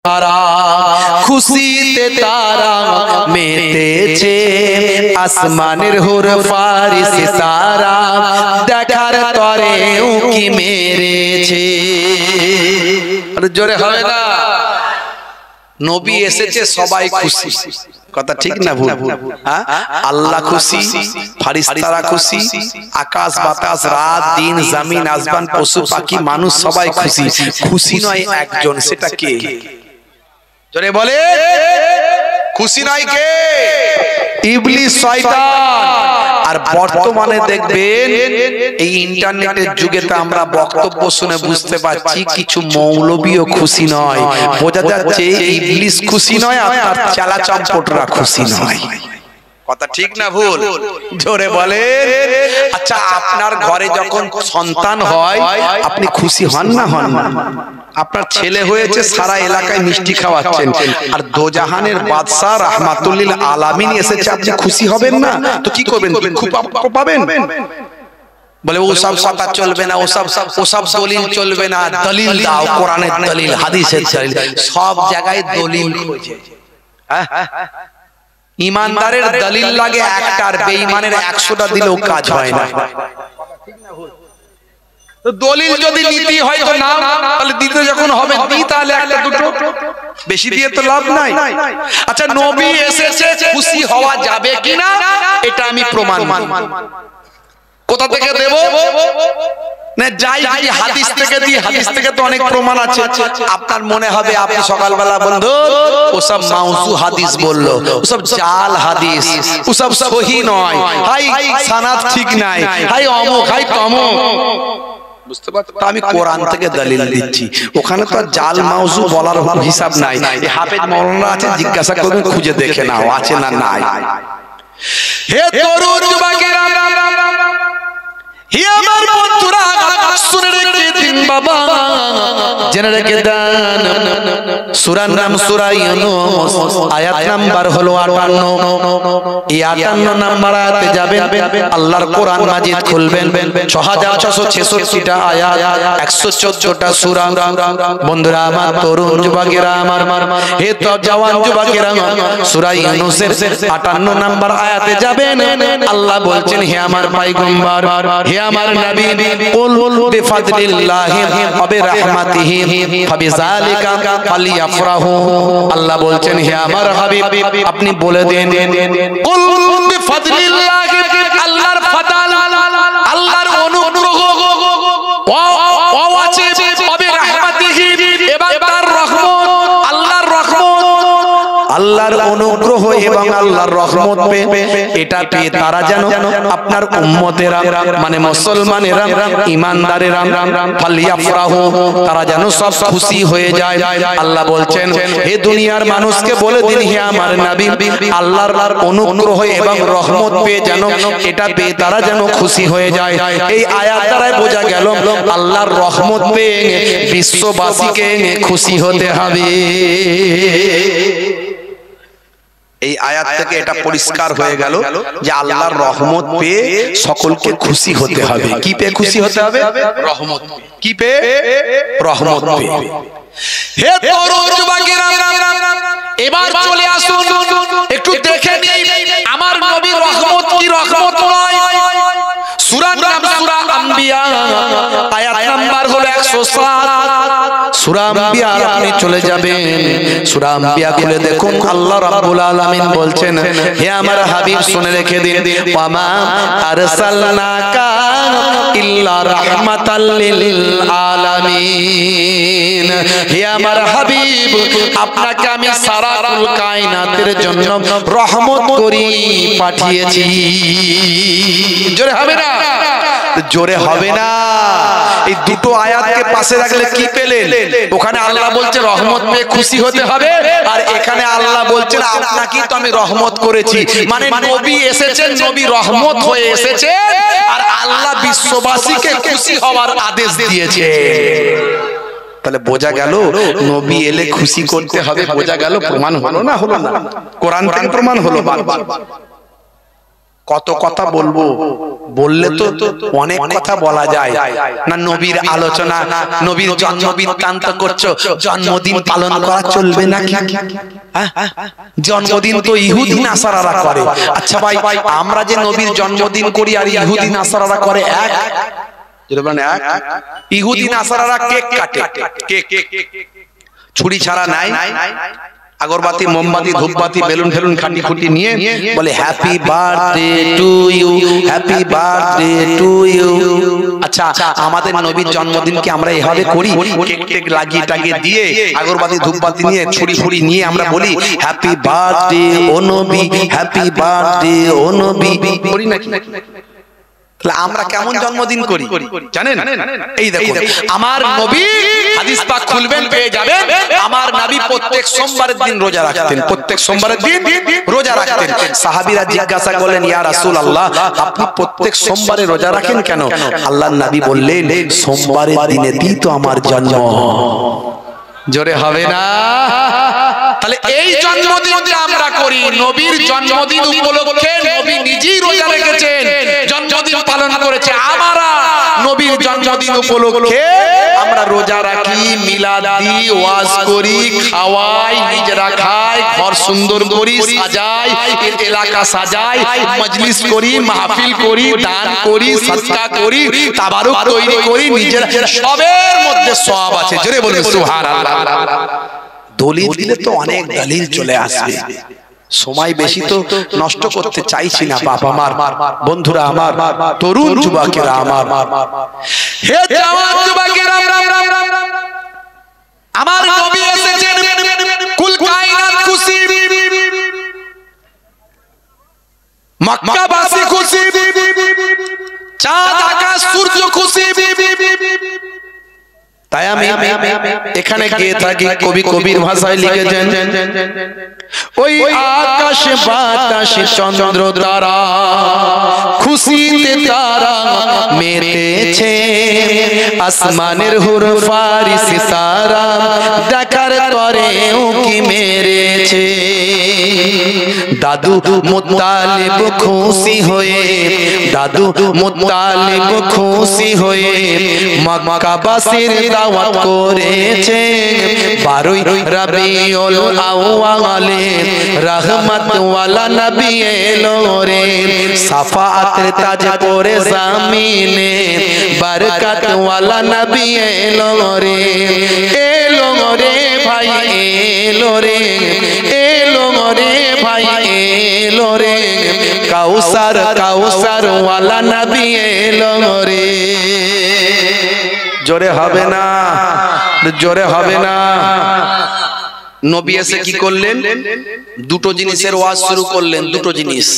তারা খুশিতে তারা মেতেছে আসমানের হুর ফারিস্তারা দেখার তরে উকি মেরেছে। জোরে হবে না? নবী এসেছে সবাই খুশি, কথা ঠিক না ভুল? আল্লাহ খুশি, ফারিস্তারা খুশি, আকাশ বাতাস রাত দিন জমিন আসমান পশু পাখি মানুষ সবাই খুশি। খুশি নয় একজন, সেটা কে? জোরে বলে, খুশি নয় কে? ইবলিস, শয়তান। আর বর্তমানে দেখবেন এই ইন্টারনেটের যুগেতে আমরা বক্তব্য শুনে বুঝতে পারছি কিছু মৌলবীও খুশি নয়। বোঝা যাচ্ছে ইবলিস খুশি নয়, আপনার চালা চম্পটরা খুশি নয়। কথা ঠিক না ভুল? জোরে বলে। আচ্ছা, আপনার ঘরে যখন সন্তান হয় আপনি খুশি হন না হন না? আপনার ছেলে হয়েছে, সারা এলাকায় মিষ্টি খাওয়াচ্ছেন, আর দোজাহানের বাদশা রাহমাতুল্লিল আলামিন এসেছে, আপনি খুশি হবেন না? তো কি করবেন? খুব পাবেন। বলে ওসব কথা চলবে না, ওসব দলিল চলবে না। দলিল দাও, কোরআনের দলিল, হাদিসের দলিল। সব জায়গায় দলিল খোঁজে। ইমানদারের দলিল লাগে একটা, আর বেঈমানের 100টা দিলেও কাজ হয় না। দলিল যদি নীতি হয় তো নাও, তাহলে দিতে যখন হবে দি, তাহলে একটা দুটো, বেশি দিয়ে তো লাভ নাই। আচ্ছা, নবী এসেছে, খুশি হওয়া যাবে কিনা এটা আমি প্রমাণ কোথা থেকে দেব? না যাই যদি হাদিস থেকে দিই, হাদিস থেকে তো অনেক প্রমাণ আছে। আপনার মনে হবে আপনি সকালবেলা বন্ধু ওসব মাউজু হাদিস বললো, ওসব জাল হাদিস, ওসব সহি নয়, হাই সানাদ ঠিক নাই, হাই অমুক, হাই তমুক। বুঝতে পারছো? আমি কোরআন থেকে দলিল দিচ্ছি, ওখানে তো জাল মাউজু বলার হিসাব নাই। এই হাফেজ মাওলানা আছে, জিজ্ঞাসা করবেন, খুঁজে দেখে নাও আছে না নাই। হে তরুণ যুবকেরা, হে আমার বন্ধুরা, শুনে রেখে দিন বাবা, জেনে রেখে দেন। সূরার নাম সূরা ইউনূস, আয়াত নাম্বার হলো 58। এই 58 নাম্বার আয়াতে যাবেন, আল্লাহর কোরআন মাজিদ খুলবেন, 6666টা আয়াত, 114টা সূরা। বন্ধুরা আমার, তরুণ যুবকেরা আমার, হে তো জওয়ান যুবকেরা, সূরা ইউনূসের 58 নাম্বার আয়াতে যাবেন। আল্লাহ বলছেন, হে আমার পয়গম্বর, হে আমার নবী, কুল বিফাদলিল্লাহি ওয়া বিরহমাতিহি ফাবিযালিকা ফালিয়াফরাহু। আল্লাহ বলছেন, হে আমার হাবিব, আপনি বলে দেন, কুল বিফাদলিল্লাহি, আল্লাহর ফাদল, আল্লাহর অনুগ্রহ, ও আছে ওয়া বিরহমাতিহি, এবং তার রহমত, আল্লাহর রহমত, আল্লাহর অনুগ্রহ এবং আল্লাহর রহমত এটা পেয়ে তারা যেন আপনার উম্মতেরা, মানে মুসলমানেরা, ঈমানদারেরা, ফালিয়াফরাহু, তারা যেন সব খুশি হয়ে যায়। আল্লাহ বলছেন, হে দুনিয়ার মানুষকে বলে দিন, হে আমার নবী, আল্লাহর অনুগ্রহ এবং রহমত পেয়ে যেন, এটা পেয়ে তারা যেন খুশি হয়ে যায়। এই আয়াত দ্বারা বোঝা গেল আল্লাহর রহমত পেয়ে বিশ্ববাসীকে খুশি হতে হবে। এই আয়াত থেকে এটা পরিষ্কার হয়ে গেল যে আল্লাহর রহমত পেয়ে সকলকে খুশি হতে হবে। কি পেয়ে খুশি হতে হবে? রহমত। কি পেয়ে? রহমত পেয়ে। হে তরুণ যুবকেরা, এবার চলে আসুন, একটু দেখে নিই আমার নবীর রহমত কি রহমত নয়। সূরার নাম সূরা আম্বিয়া, আয়াত নাম্বার হলো 107। সূরা আম্বিয়া আপনি চলে যাবেন, সূরা আম্বিয়া খুলে দেখুন, আল্লাহ রাব্বুল আলামিন বলছেন, হে আমার হাবিব শুনে রেখে দিন, ওয়ামা আরসালনাকা ইল্লা রাহমাতাল লিল আলামিন। হে আমার হাবিব, আপনাকে আমি সারা কুল কায়নাতের জন্য রহমত করি পাঠিয়েছি। জোরে হবে না? জোরে হবে না। এই দুটো আয়াতকে পাশে রাখলে কি পেলেন? ওখানে আল্লাহ বলছে রহমত পেয়ে খুশি হতে হবে, আর এখানে আল্লাহ বলছেন আপনাকেই তো আমি রহমত করেছি। মানে নবী এসেছেন, নবী রহমত হয়ে এসেছে, আর আল্লাহ বিশ্ববাসীকে খুশি হওয়ার আদেশ দিয়েছে। তাহলে বোঝা গেল নবী এলে খুশি করতে হবে। বোঝা গেল? প্রমাণ হলো না? হলো না? কোরআন থেকে প্রমাণ হলো। কত কথা বলবো, বললে তো অনেক কথা বলা যায় না। নবীর আলোচনা, নবীর জন্ম বৃত্তান্ত করছো, জন্মদিন পালন করা চলবে নাকি? জন্মদিন তো ইহুদি নাসারারা করে। আচ্ছা ভাই, আমরা যে নবীর জন্মদিন করি আর ইহুদি নাসারারা করে এক? ইহুদি নাসারারা কেক কাটে, ছুরি ছাড়া নাই, আগরবাতি, মোমবাতি, ধূপবাতি, বেলুন ফেলুন খাটি খুঁটি নিয়ে বলে happy birthday to you, happy birthday to you. আচ্ছা, আমাদের নবীর জন্মদিন কি আমরা এভাবে করি? কেক টেক লাগিয়ে টাগিয়ে দিয়ে আগরবাতি ধূপবাতি নিয়ে ছুরি ফুড়ি নিয়ে আমরা বলি হ্যাপি বার্থডে ও নবী, হ্যাপি বার্থডে ও নবী, করি নাকি? আমরা কেমন জন্মদিন করি জানেন? এই দেখুন, আমার নবী, হাদিস পাক খুলবেন পেয়ে যাবেন, আমার নবী প্রত্যেক সোমবারের দিন রোজা রাখতেন, প্রত্যেক সোমবারের দিন রোজা রাখতেন। সাহাবীরা জিজ্ঞাসা করলেন, ইয়া রাসূলুল্লাহ, আপনি প্রত্যেক সোমবারে রোজা রাখেন কেন? আল্লাহর নবী বললেন, সোমবারের দিনেই তো আমার জন্ম। জোরে হবে না? তাহলে এই জন্মদিন যে আমরা করি, নবীর জন্মদিন উপলক্ষে নবী নিজেই রোজা রেখেছেন, জন্মদিন পালন করেছে। আমরা নবীর জন্মদিন উপলক্ষে আমরা রোজা রাখি, মিলাদ দিই, ওয়াজ করি, খাওয়াই, নিজেরা খাই, ঘর সুন্দর করি, সাজাই, এলাকা সাজাই, মজলিস করি, মাহফিল করি, দান করি, সদকা করি, তাবারুক তৈরি করি, নিজেরা, সবের মধ্যে সওয়াব আছে। জোরে বলুন সুবহানাল্লাহ। দলিল দিলে তো অনেক দলিল চলে আসবে, সময় বেশি তো নষ্ট করতে চাইছি না। বাপ আমার, বন্ধুরা আমার, তরুণ যুবকেরা আমার, হে জওয়ান যুবকেরা, আমার নবী এসেছেন, কুল কায়নাত খুশি, মক্কাবাসী খুশি, চাঁদ আকাশ সূর্য খুশি। তাই আমি এখানে গিয়ে থাকি, কবি কবির ভাষায় লিখেছেন, ওই আকাশ বাতাস চন্দ্র তারা খুশিতে তারা মেতেছে, আসমানের হুর ফারিস তারা দেখার পরেও কি মেরেছে। দাদু মুত্তালিব খুশি হয়ে, দাদু মুত্তালিব খুশি হয়ে মক্কাবাসীর দাওয়াত করেছে। 12ই রবিউল আউয়ালে রহমত ওয়ালা নবী এলো রে, সাফাতের তাজ পরে জামিনে বরকত ওয়ালা নবী এলো রে, এলো রে ভাই, এলো রে, এলো রে ভাই, এলো রে, কাউসার, কাউসার ওয়ালা নবী এলো রে। জোরে হবে না? জোরে হবে না? নবী এসে কি করলেন? দুটো জিনিসের ওয়াজ শুরু করলেন, দুটো জিনিস।